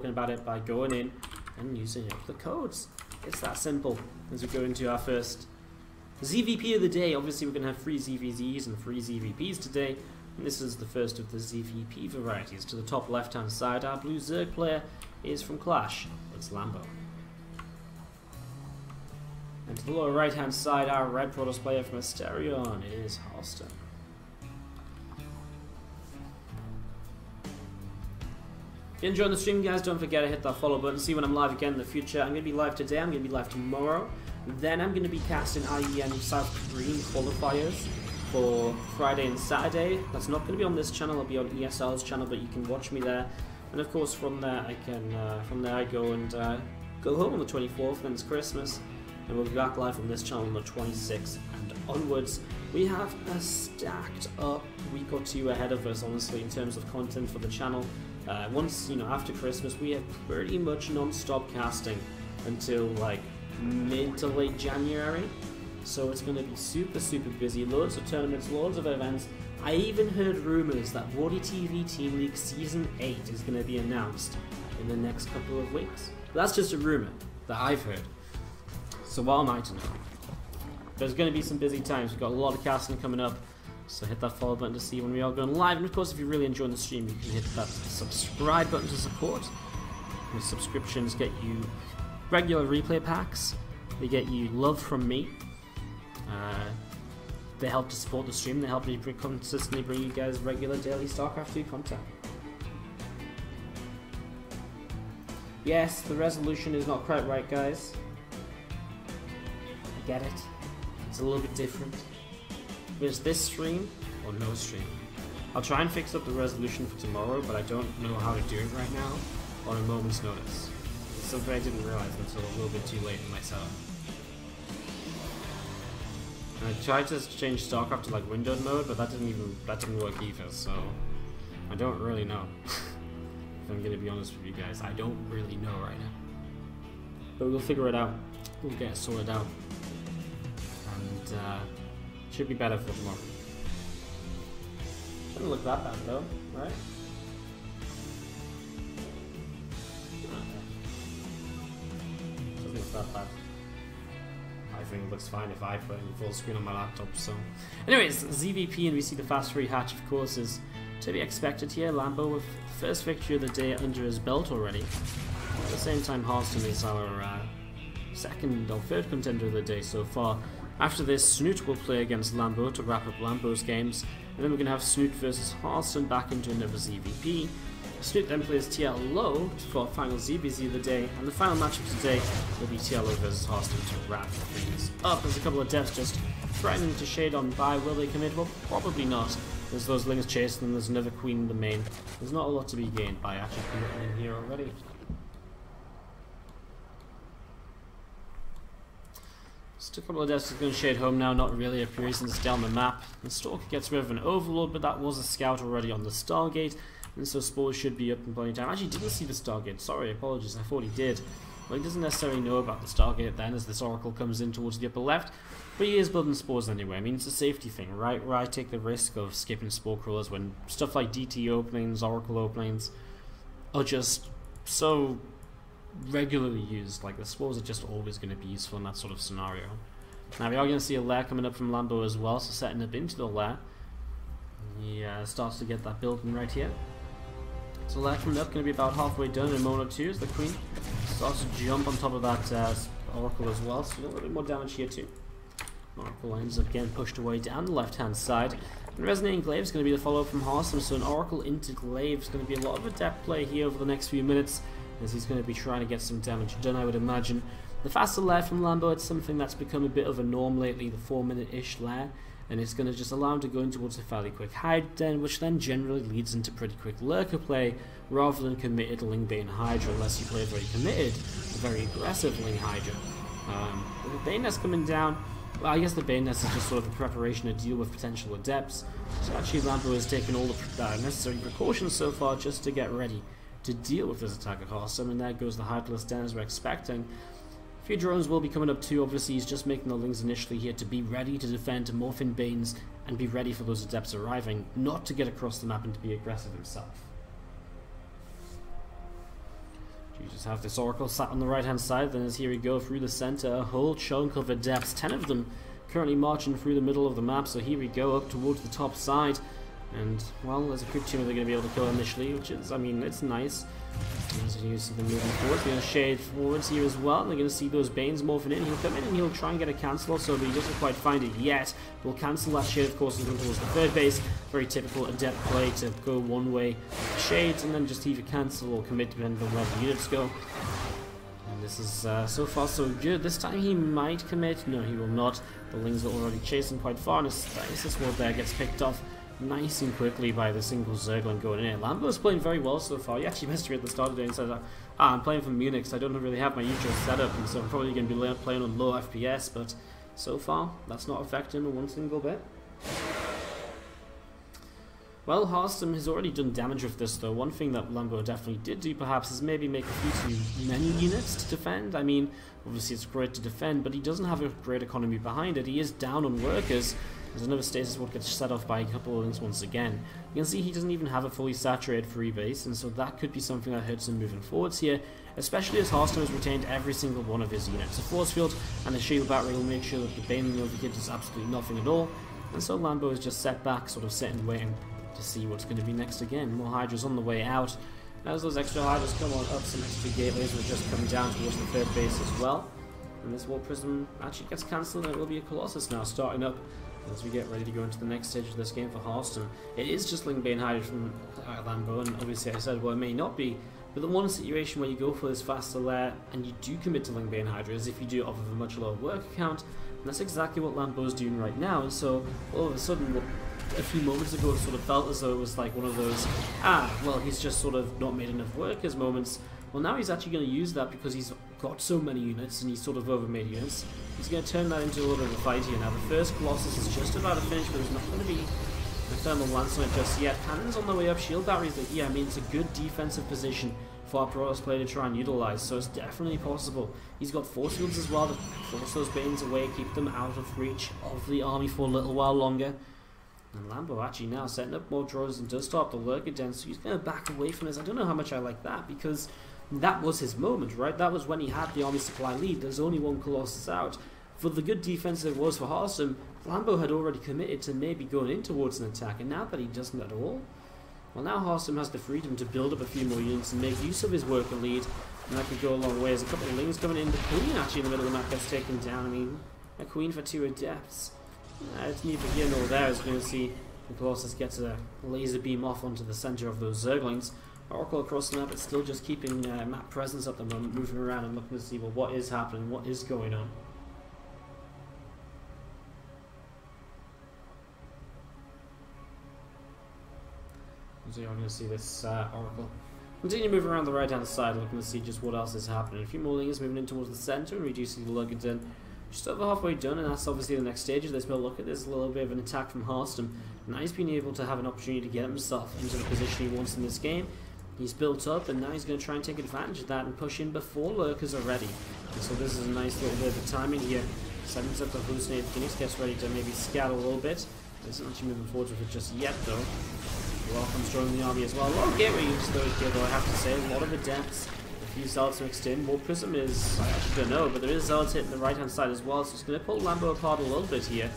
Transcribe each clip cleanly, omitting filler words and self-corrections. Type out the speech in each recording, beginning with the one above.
about it by going in and using up the codes. It's that simple. As we go into our first ZVP of the day, obviously we're going to have free ZVZs and free ZVPs today. And this is the first of the ZVP varieties. To the top left hand side, our blue Zerg player is from Clash. It's Lambo. And to the lower right hand side, our red Protoss player from Asterion is Harstem. If you're enjoying the stream, guys, don't forget to hit that follow button. See when I'm live again in the future. I'm going to be live today, I'm going to be live tomorrow. Then I'm going to be casting IEM South Korean qualifiers for Friday and Saturday. That's not going to be on this channel, it'll be on ESL's channel, but you can watch me there. And of course from there I go and go home on the 24th, then it's Christmas. And we'll be back live on this channel on the 26th and onwards. We have a stacked up week or two ahead of us, honestly, in terms of content for the channel. Once, after Christmas, we have pretty much non-stop casting until like mid to late January. So it's going to be super, super busy. Loads of tournaments, loads of events. I even heard rumors that WardiTV Team League Season 8 is going to be announced in the next couple of weeks. But that's just a rumor that I've heard. So what am I to know? There's going to be some busy times. We've got a lot of casting coming up. So hit that follow button to see when we are going live. And of course, if you're really enjoying the stream, you can hit that subscribe button to support. And subscriptions get you regular replay packs. They get you love from me. They help to support the stream. They help me consistently bring you guys regular daily StarCraft 2 content. Yes, the resolution is not quite right, guys. I get it. It's a little bit different. Is this stream or no stream? I'll try and fix up the resolution for tomorrow, but I don't know how to do it right now on a moment's notice. It's something I didn't realize until a little bit too late in my setup. And I tried to change StarCraft to like windowed mode, but that didn't work either. So I don't really know. If I'm gonna be honest with you guys, I don't really know right now. But we'll figure it out. We'll get it sorted out, and should be better for tomorrow. Doesn't look that bad though, right? Doesn't look that bad. I think it looks fine if I put it in full screen on my laptop. So, anyways, ZVP, and we see the fast free hatch, of course, is to be expected here. Lambo with first victory of the day under his belt already. At the same time, Harstem is our second or third contender of the day so far. After this, Snoot will play against Lambo to wrap up Lambo's games, and then we're going to have Snoot versus Harstem back into another ZVP. Snoot then plays TL Low for final ZBZ of the day, and the final matchup today will be TL Low versus Harstem to wrap things up. There's a couple of devs just threatening to shade on by. Will they commit? Well, probably not. There's those Lings chasing them, there's another Queen in the main. There's not a lot to be gained by actually committing in here already. Just a couple of devs are going to shade home now, not really a reason to stay on the map. The Stalker gets rid of an Overlord, but that was a scout already on the Stargate, and so Spores should be up in plenty of time. Actually, didn't see the Stargate, sorry, apologies, I thought he did. Well, he doesn't necessarily know about the Stargate then, as this Oracle comes in towards the upper left, but he is building Spores anyway. I mean, it's a safety thing, right? Where I take the risk of skipping Spore Crawlers when stuff like DT openings, Oracle openings are just so regularly used. Like, the Spores are just always going to be useful in that sort of scenario. Now we are going to see a lair coming up from Lambo as well, so setting up into the lair. Yeah, starts to get that building right here. So lair coming up, going to be about halfway done in a moment or two as the Queen starts to jump on top of that Oracle as well, so a little bit more damage here too. Oracle ends up getting pushed away down the left hand side. And Resonating Glaive is going to be the follow-up from Harstem, so an Oracle into Glaive is going to be a lot of adept play here over the next few minutes, as he's going to be trying to get some damage done, I would imagine. The faster lair from Lambo, it's something that's become a bit of a norm lately, the 4-minute-ish lair, and it's going to just allow him to go in towards a fairly quick hide den, which then generally leads into pretty quick lurker play, rather than committed Ling-Bane Hydra, unless you play a very committed, very aggressive Ling Hydra. The Bane Nest coming down, well, I guess the Bane Nest is just sort of a preparation to deal with potential adepts, so actually Lambo has taken all the necessary precautions so far just to get ready to deal with this attack at Harstem, and there goes the Hydraless Den as we're expecting. A few drones will be coming up too. Obviously he's just making the Lings initially here to be ready to defend, to morph in Banes and be ready for those adepts arriving, not to get across the map and to be aggressive himself. You just have this Oracle sat on the right hand side, then as here we go through the center, a whole chunk of Adepts, 10 of them currently marching through the middle of the map, so here we go up towards the top side. And, well, there's a quick team they're going to be able to kill initially, which is, I mean, it's nice. As you see them moving forward, they're going to shade forwards here as well. They're going to see those Banes morphing in. He'll come in and he'll try and get a cancel also, but he doesn't quite find it yet. We'll cancel that shade, of course, and go towards the third base. Very typical Adept play to go one way shades and then just either cancel or commit depending on where the units go. And this is so far so good. This time he might commit. No, he will not. The Lings are already chasing quite far, and this ward there gets picked off nice and quickly by the single Zerglin going in. Lambo's playing very well so far. He actually messaged me at the start of the day and said, I'm playing from Munich, so I don't really have my usual setup, and so I'm probably going to be playing on low FPS, but so far, that's not affecting him one single bit. Well, Harstem has already done damage with this, though. One thing that Lambo definitely did do, perhaps, is maybe make a few too many units to defend. I mean, obviously it's great to defend, but he doesn't have a great economy behind it. He is down on workers. There's another stasis ward gets set off by a couple of links once again. You can see he doesn't even have a fully saturated free base, and so that could be something that hurts him moving forwards here, especially as Harstem has retained every single one of his units. A force field and a shield battery will make sure that the Baneling overkit does absolutely nothing at all, and so Lambo is just set back, sort of sitting waiting to see what's going to be next again. More Hydras on the way out. As those extra Hydras come on up, some extra gateways will just come down towards the third base as well. And this War Prism actually gets cancelled, and it will be a Colossus now starting up as we get ready to go into the next stage of this game for Harstem. It is just Lingbane Hydra from Lambo, and obviously I said, well, it may not be, but the one situation where you go for this faster lair and you do commit to Lingbane Hydra is if you do it off of a much lower work count, and that's exactly what Lambo's doing right now. And so all of a sudden, a few moments ago it sort of felt as though it was like one of those, well, he's just sort of not made enough workers moments. Well, now he's actually going to use that because he's got so many units and he's sort of overmade units. He's going to turn that into a little bit of a fight here. Now, the first Colossus is just about to finish, but there's not going to be a thermal lance on it just yet. Cannons on the way up, shield batteries, I mean, it's a good defensive position for our Protoss player to try and utilize, so it's definitely possible. He's got force fields as well to force those Banes away, keep them out of reach of the army for a little while longer. And Lambo actually now setting up more drones and does start the lurker den, so he's going to back away from this. I don't know how much I like that, because that was his moment, right? That was when he had the army supply lead. There's only one Colossus out. For the good defense it was for Harstem, Lambo had already committed to maybe going in towards an attack, and now that he doesn't at all, well, now Harstem has the freedom to build up a few more units and make use of his worker lead, and that could go a long way. There's a couple of Lings coming in. The Queen actually in the middle of the map gets taken down. I mean, a Queen for 2 Adepts. It's neither here nor there. As we're going to see, the Colossus gets a laser beam off onto the center of those Zerglings. Oracle across the map, it's still just keeping map presence at the moment, moving around and looking to see, well, what is happening, what is going on. So you're going to see this Oracle continue moving around the right hand side, looking to see just what else is happening. A few more Lings moving in towards the center and reducing the lurker den. Just over halfway done, and that's obviously the next stage of this. But look at this, a little bit of an attack from Harstem. Now he's been able to have an opportunity to get himself into the position he wants in this game. He's built up, and now he's going to try and take advantage of that and push in before lurkers are ready. And so this is a nice little bit of timing here. Sends up the hallucinated Phoenix, gets ready to maybe scout a little bit. Isn't actually moving forward with it just yet, though. Welcome's joining the army as well. A lot of gateway use though here, though, I have to say. A lot of Adepts. A few Zealots mixed in. War Prism is, I actually don't know, but there is Zealots hitting the right hand side as well, so it's going to pull Lambo apart a little bit here.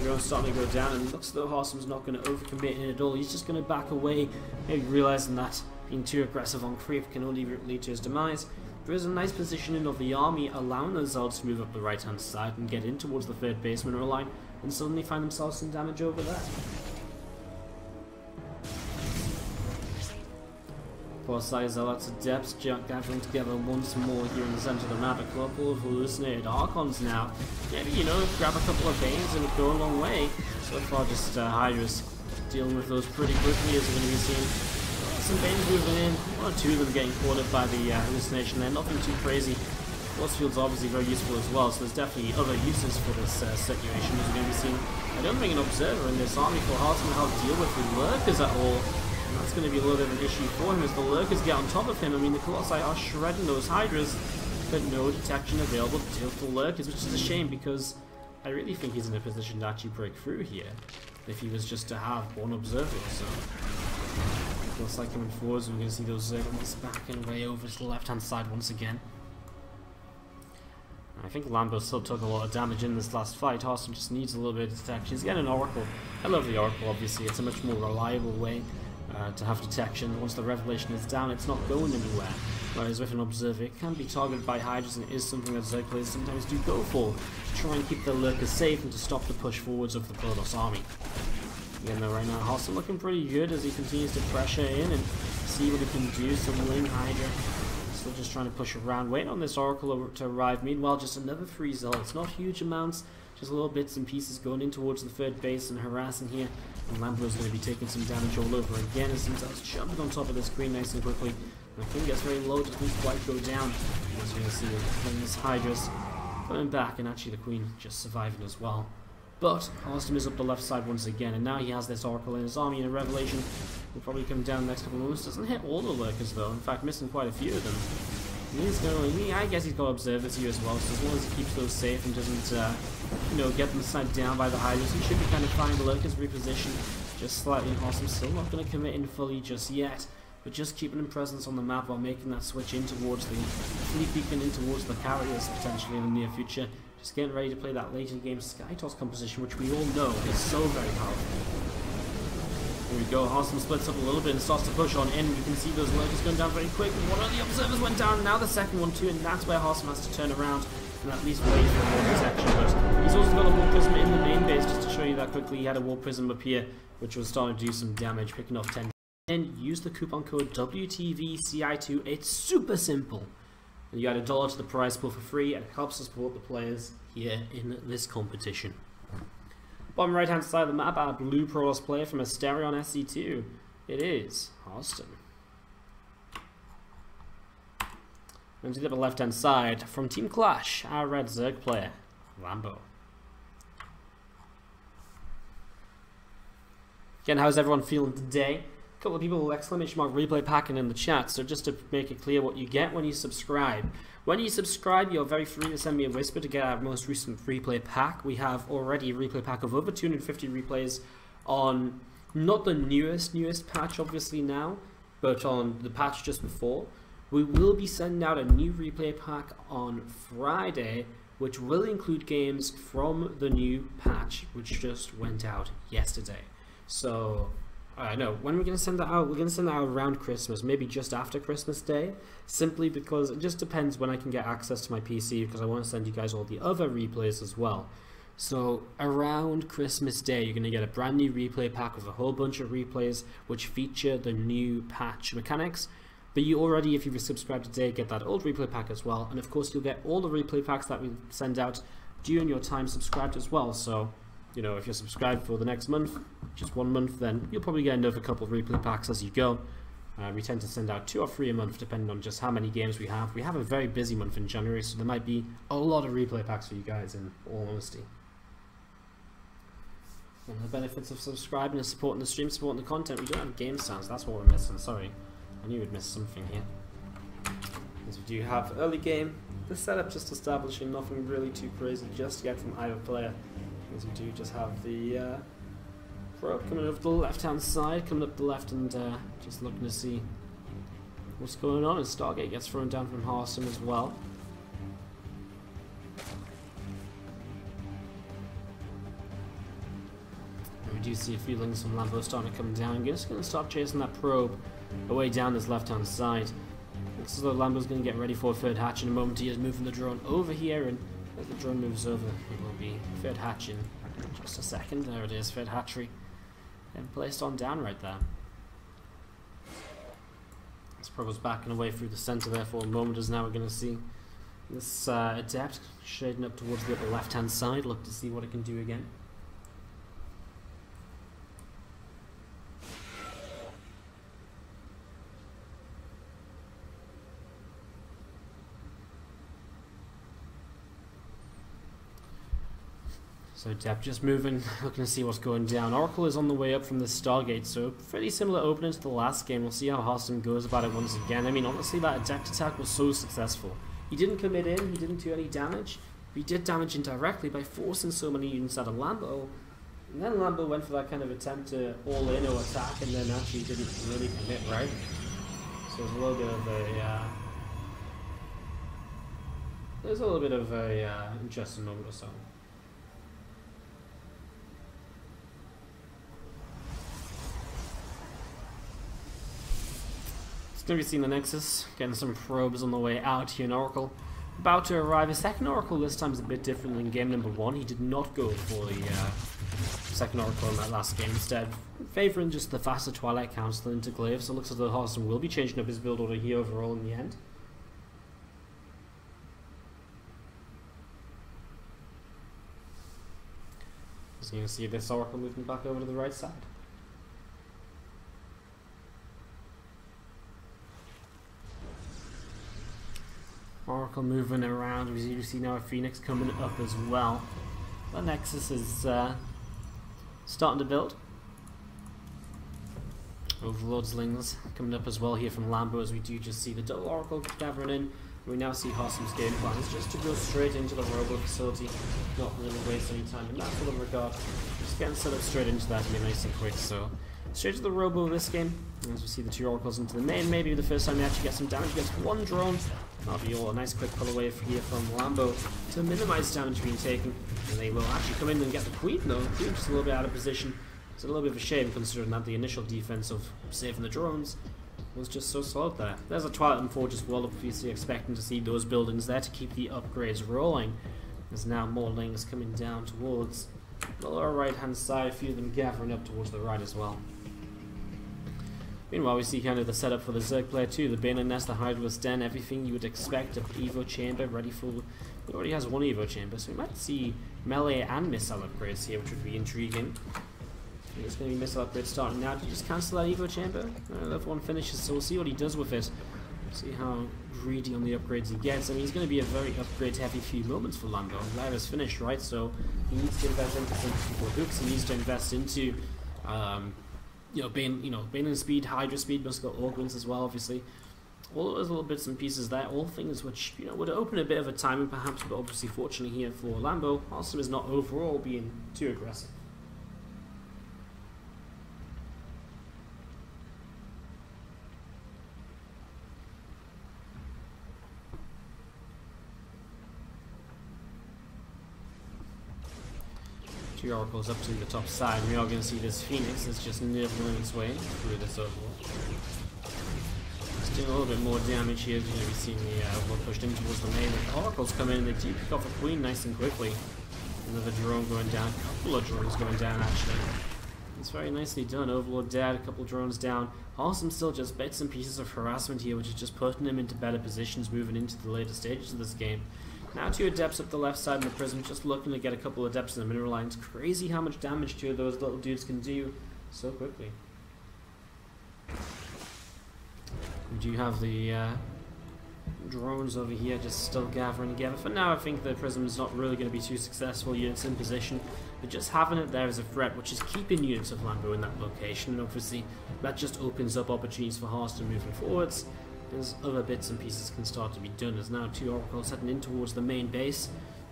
Drone's starting to go down, and it looks as though Harstem's not going to overcommit in at all. He's just going to back away, maybe realizing that being too aggressive on creep can only lead to his demise. There is a nice positioning of the army, allowing the Zealots to move up the right hand side and get in towards the third base mineral line, and suddenly find themselves some damage over there. Four side Zealots Adepts gathering together once more here in the center of the map. A couple of hallucinated Archons now. Maybe, you know, grab a couple of Banes and go a long way. So far just Hydras dealing with those pretty quickly, as we're going to be seeing. Some Banes moving in, 1 or 2 of them getting caught up by the hallucination there, nothing too crazy. Force field's obviously very useful as well, so there's definitely other uses for this situation, as we're going to be seeing. I don't think an Observer in this army for Harstem to help deal with the Lurkers at all. And that's going to be a little bit of an issue for him as the Lurkers get on top of him. I mean, the Colossi are shredding those Hydras, but no detection available to deal with the Lurkers, which is a shame because I really think he's in a position to actually break through here if he was just to have one Observer or so. Looks like coming forwards, we're going to see those Zerglings backing way over to the left-hand side once again. I think Lambo still took a lot of damage in this last fight. Harstem just needs a little bit of detection. He's getting an Oracle. I love the Oracle, obviously. It's a much more reliable way to have detection. Once the Revelation is down, it's not going anywhere. Whereas with an Observer, it can be targeted by Hydras, and it is something that Zerg players sometimes do go for, to try and keep their lurkers safe and to stop the push forwards of the Protoss army. Again, though, right now, Harstem looking pretty good as he continues to pressure in and see what he can do. Some Wing Hydra. Still just trying to push around, waiting on this Oracle to arrive. Meanwhile, just another 3 Zealots. Not huge amounts, just little bits and pieces going in towards the third base and harassing here. And Lambo's going to be taking some damage all over again as he's jumping on top of this Queen nice and quickly. And the Queen gets very low, just doesn't quite go down. As you're going to see, this Hydra's coming back, and actually the Queen just surviving as well. But Harstem is up the left side once again, and now he has this Oracle in his army, and a Revelation will probably come down the next couple of moments. Doesn't hit all the lurkers though, in fact missing quite a few of them. I guess he's got Observers here as well, so as long as he keeps those safe and doesn't get them sniped down by the Hydras, he should be kind of fine. The lurkers reposition just slightly. Harstem still not going to commit in fully just yet, but just keeping him presence on the map while making that switch in towards the fleet beacon, in towards the carriers potentially in the near future. Just getting ready to play that later game Sky Toss composition, which we all know is so very powerful. Here we go, Harstem splits up a little bit and starts to push on in. You can see those lurkers going down very quickly. One of the Observers went down, now the second one too, and that's where Harstem has to turn around and at least wait for more protection. But he's also got a War Prism in the main base, just to show you that quickly. He had a War Prism up here, which was starting to do some damage, picking off 10. And use the coupon code WTVCI2. It's super simple. And you add $1 to the prize pool for free, and it helps us support the players here in this competition. Bottom right hand side of the map, our blue Protoss player from Asterion SC2. It is Harstem. And to the left hand side, from Team Clash, our red Zerg player, Lambo. Again, how's everyone feeling today? A couple of people with exclamation mark replay packing in the chat, so just to make it clear what you get when you subscribe. When you subscribe, you're very free to send me a whisper to get our most recent replay pack. We have already a replay pack of over 250 replays on not the newest patch obviously now, but on the patch just before. We will be sending out a new replay pack on Friday, which will include games from the new patch, which just went out yesterday. So I know when we're going to send that out. We're going to send that out around Christmas, maybe just after Christmas Day, simply because it just depends when I can get access to my PC, because I want to send you guys all the other replays as well. So around Christmas Day, you're going to get a brand new replay pack with a whole bunch of replays which feature the new patch mechanics. But you already, if you've subscribed today, get that old replay pack as well. And of course, you'll get all the replay packs that we send out during your time subscribed as well. So, you know, if you're subscribed for the next month, just 1 month, then you'll probably get another couple of replay packs as you go. We tend to send out 2 or 3 a month, depending on just how many games we have. We have a very busy month in January, so there might be a lot of replay packs for you guys, in all honesty. One of the benefits of subscribing is supporting the stream, supporting the content. We don't have game sounds, that's what we're missing, sorry. I knew we'd miss something here. As we do have early game, the setup just establishing, nothing really too crazy just yet from either player. As we do just have the probe coming over the left hand side, coming up the left, and just looking to see what's going on. And Stargate gets thrown down from Harstem as well. And we do see feelings from Lambo starting to come down. Just going to start chasing that probe away down this left hand side. Looks as though Lambo's going to get ready for a third hatch in a moment. He is moving the drone over here, and as the drone moves over, it will be third hatch in just a second. There it is, third hatchery. And placed on down right there. This probe was backing away through the center there for a moment, as now we're going to see this adept shading up towards the upper left hand side. Look to see what it can do again. So Depp just moving, looking to see what's going down. Oracle is on the way up from the Stargate, so pretty similar opening to the last game. We'll see how Harstem goes about it once again. I mean, honestly, that Adept attack was so successful. He didn't commit in, he didn't do any damage, but he did damage indirectly by forcing so many units out of Lambo. And then Lambo went for that kind of attempt to all-in or attack, and then actually didn't really commit, right? So there's a little bit of a interesting moment or so. It's going to be seen the Nexus, getting some probes on the way out here in Oracle. About to arrive. A second Oracle this time is a bit different than game number 1. He did not go for the second Oracle in that last game, instead favouring just the faster Twilight Council into Glaive, so it looks as though Harstem will be changing up his build order here overall in the end. So you can see this Oracle moving back over to the right side. Oracle moving around. We see now a Phoenix coming up as well. The Nexus is starting to build. Overlordslings coming up as well here from Lambo, as we do just see the double Oracle gathering in. We now see Harstem's game plan is just to go straight into the Robo facility, not really waste any time in that sort of regard. Just getting set up straight into that here nice and quick. So straight to the Robo this game, as we see the 2 Oracles into the main. Maybe the first time we actually get some damage against 1 drone. That'll be all a nice quick pull away here from Lambo to minimise damage being taken. And they will actually come in and get the Queen though. The Queen just a little bit out of position. It's a little bit of a shame considering that the initial defense of saving the drones was just so slow there. There's a Twilight and Forge as well, obviously expecting to see those buildings there to keep the upgrades rolling. There's now more lings coming down towards the lower right hand side, a few of them gathering up towards the right as well. Meanwhile, we see kind of the setup for the Zerg player too. The Banner Nest, the Hydralis Den, everything you would expect. An Evo Chamber ready for... He already has 1 Evo Chamber, so we might see melee and missile upgrades here, which would be intriguing. There's going to be missile upgrades starting now. Did you just cancel that Evo Chamber? Level 1 finishes, so we'll see what he does with it. See how greedy on the upgrades he gets. I mean, he's going to be a very upgrade-heavy few moments for Lambo. Lyra's finished, right? So he needs to invest into some people hooks. He needs to invest into... Bane speed, Hydra speed, must got Augments as well, obviously. All those little bits and pieces there, all things which, would open a bit of a timing perhaps, but obviously fortunately here for Lambo, Harstem is not overall being too aggressive. Oracles up to the top side. We are going to see this Phoenix that's just nibbling its way through this overlord. It's doing a little bit more damage here. You're going to be seeing the overlord pushed in towards the main. The Oracles come in and they do pick off a Queen nice and quickly. Another drone going down. A couple of drones going down actually. It's very nicely done. Overlord dead, a couple drones down. Harstem still just bits and pieces of harassment here, which is just putting him into better positions moving into the later stages of this game. Now 2 Adepts up the left side in the Prism, just looking to get a couple of Adepts in the mineral line. It's crazy how much damage 2 of those little dudes can do so quickly. We do have the drones over here just still gathering together. For now I think the Prism is not really going to be too successful. Units in position, but just having it there as a threat, which is keeping units of Lambo in that location, and obviously that just opens up opportunities for Harstem moving forwards. As other bits and pieces can start to be done. There's now 2 Oracles heading in towards the main base.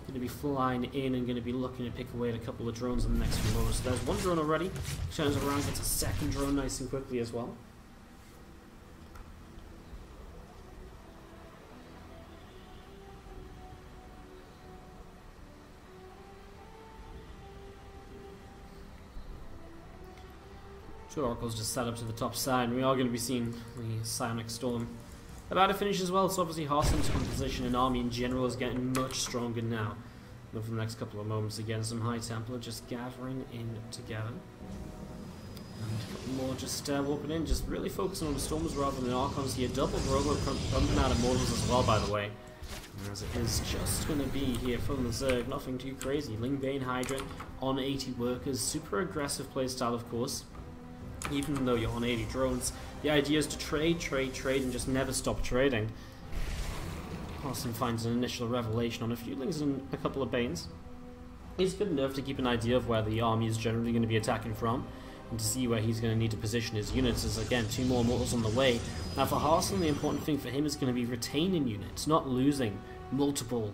Going to be flying in and going to be looking to pick away at a couple of drones in the next few moments. So there's 1 drone already. Turns around, gets a 2nd drone nice and quickly as well. Two Oracles just set up to the top side, and we are going to be seeing the Psionic Storm about to finish as well. So obviously Harstem's composition and army in general is getting much stronger now. Over the next couple of moments again, some High Templar just gathering in together. And a couple more just warping in, just really focusing on the Storms rather than Archons here. Double Robo pumping out Immortals as well, by the way. As it is just going to be here from the Zerg, nothing too crazy. Lingbane Hydra on 80 workers, super aggressive playstyle of course. Even though you're on 80 drones, the idea is to trade, and just never stop trading. Harstem finds an initial revelation on a few Lings and a couple of Banes. He's good enough to keep an idea of where the army is generally going to be attacking from, and to see where he's going to need to position his units. As again, 2 more Immortals on the way. Now for Harstem, the important thing for him is going to be retaining units, not losing multiple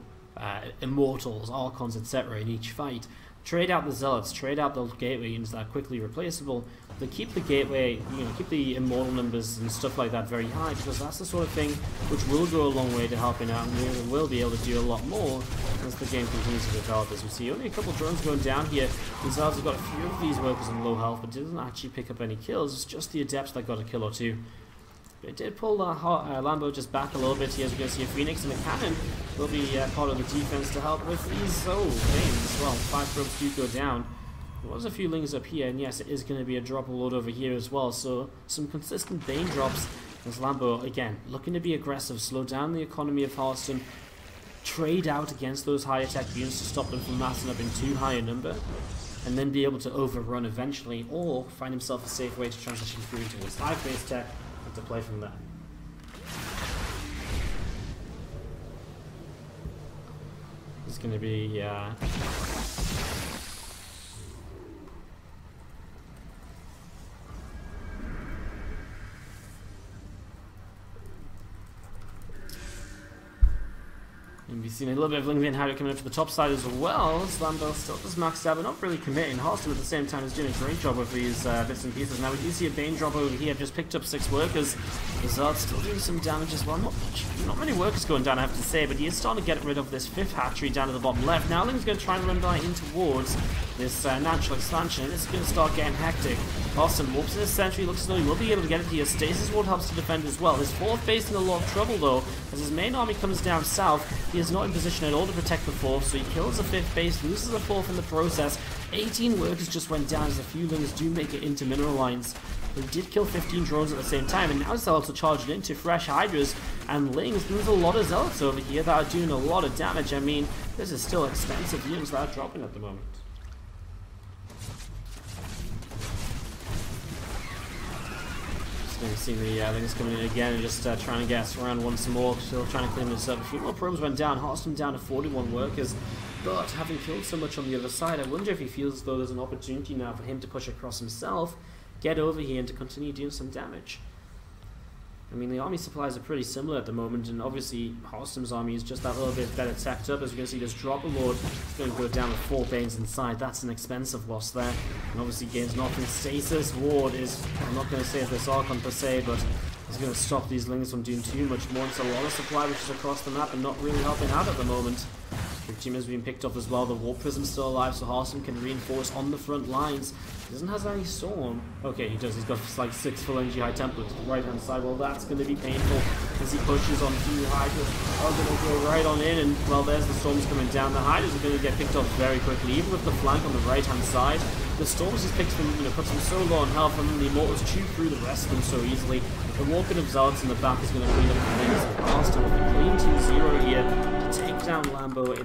Immortals, Archons, etc. in each fight. Trade out the Zealots, trade out the gateway units that are quickly replaceable, but keep the gateway, keep the immortal numbers and stuff like that very high, because that's the sort of thing which will go a long way to helping out, and we will be able to do a lot more as the game continues to develop. As we see, only a couple of drones going down here. The Zealots have got a few of these workers on low health, but doesn't actually pick up any kills. It's just the Adepts that got a kill or two. It did pull Lambo just back a little bit here, as we're going to see a Phoenix and a Cannon will be part of the defense to help with these things as well. 5 probes do go down. There was a few lings up here, and yes, it is going to be a drop load over here as well, so some consistent Bane drops as Lambo, again, looking to be aggressive, slow down the economy of Harstem, trade out against those higher tech units to stop them from massing up in too high a number, and then be able to overrun eventually, or find himself a safe way to transition through into his high base tech to play from there. It's going to be and we've seen a little bit of Lingvian Harrier coming up to the top side as well. Lambo still just maxed out, but not really committing. Harstem at the same time is doing a great job with these bits and pieces. Now we do see a Bane drop over here. I've just picked up 6 workers. The Zard's still doing some damage as well. Not many workers going down, I have to say, but he is starting to get rid of this 5th hatchery down at the bottom left. Now Ling's going to try and run in towards this natural expansion, and it's going to start getting hectic. Harstem warps in his sentry, looks as though he will be able to get it here. Stasis Ward helps to defend as well. His 4th base in a lot of trouble though, as his main army comes down south. He is not in position at all to protect the 4th, so he kills the 5th base, loses the 4th in the process. 18 workers just went down as a few Lings do make it into mineral lines. But he did kill 15 drones at the same time, and now Zealots are charging into fresh Hydras and Lings. There's a lot of Zealots over here that are doing a lot of damage. I mean, this is still expensive units that are dropping at the moment. We've seen the Lings coming in again and just trying to gas around once more, still trying to clean this up. A few more probes went down. Harstem down to 41 workers, but having killed so much on the other side, I wonder if he feels as though there's an opportunity now for him to push across himself, get over here and to continue doing some damage. I mean, the army supplies are pretty similar at the moment, and obviously Harstem's army is just that little bit better teched up. As we're going to see this drop a lord, it's going to go down with 4 Banes inside. That's an expensive loss there, and obviously gains nothing. Stasis Ward is, I'm not going to say this Archon per se, but it's going to stop these Lings from doing too much more. It's a lot of supply which is across the map and not really helping out at the moment. The team has been picked off as well. The Warp Prism's still alive, so Harstem can reinforce on the front lines. He doesn't have any Storm. Okay, he does. He's got like 6 full energy high templates to the right hand side. Well, that's going to be painful as he pushes on 2 Hydras. Are going to go right on in, and well, there's the Storms coming down. The Hydras are going to get picked off very quickly, even with the flank on the right hand side. The Storms just picks them, puts them so low on health, and then the Immortals chew through the rest of them so easily. The walking of Zealots in the back is going to clean up the things. Harstem with a clean 2-0 here to take down Lambo.